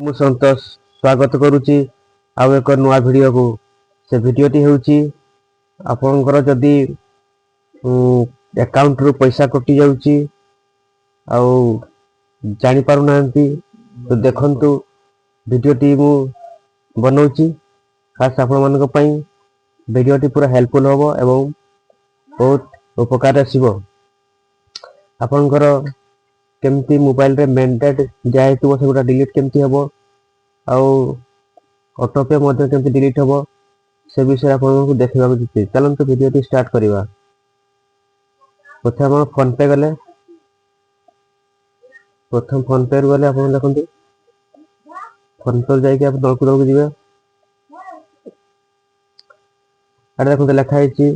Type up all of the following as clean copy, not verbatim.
मु संतोष स्वागत करुच्ची आउ एक नुआ वीडियो को। से वीडियोटी होउची आपनकर जदि अकाउंट रु पैसा कटि जाउची आउ जानि पारु नांती तो देखंतु वीडियोटी मु बनौची खास आपण मानक पई। वीडियोटी पूरा हेल्पफुल होबो एवं बहुत उपकार आसीबो। आपनकर केमती मोबाइल रे मेंटेड जाय तो सेगुडा डिलीट केमती हबो आउ ऑटो पे मध्य केमती डिलीट हबो से विषय आपको देखा दिखे। चलते वीडियो स्टार्ट करवा। प्रथम फोन पे गले प्रथम फोन पे गले आप देखते फोन पे जाकि तलकू तलकू जी अरे देखते लिखाई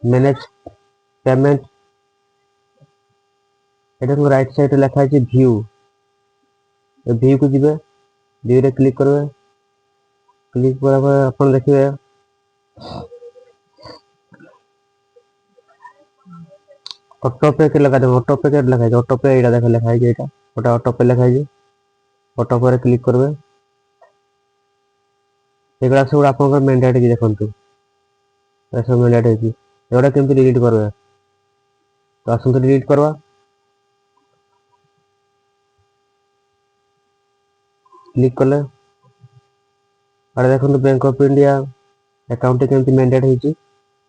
मैनेज पेमेंट ये राइट साइड लिखाई व्यू व्यू को जी व्यू रे क्लिक करेंगे। क्लिक कर आप देखिए ऑटो पे के लगा दे। ऑटो पे के लिखाई ऑटो पे एटा देख लिखाई एटा गोटे ऑटो पे लिखाई ऑटो पे क्लिक करेंगे। एगुड़ा सब आप मेंडेट देखु सब मेंडेट होगा केमती डिलीट करवे। तो आसत डिलीट करवा। क्लिक कले अरे देखो बैंक ऑफ इंडिया अकाउंट केमती मेंडेट होती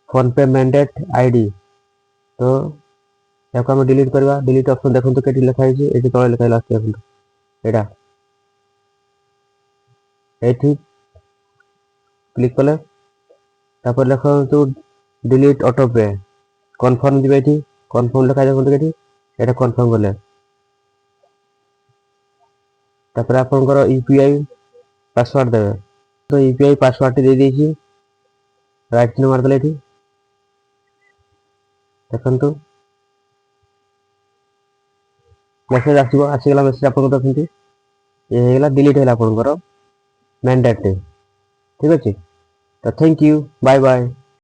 फोन पे मेंडेट आईडी। तो याको हम डिलीट करवा। डिलीट ऑप्शन देखो के लिखाई ये तले लिखाई लास्ट देखो यहाँ ये क्लिक कले देखो डिलीट ऑटो पे कन्फर्म जी कन्फर्म लिखा देखो ये कन्फर्म कले आपंकर यूपीआई पासवर्ड देवे। तो यूपीआई पासवर्ड दे दीजिए राइट चिन्ह मारदेले ये देखो मेसेज आसो आसीगला। मेसेज आप देखते ये डिलीट है आपंकर मेंडेट। ठीक अच्छे तो थैंक यू बाय बाय।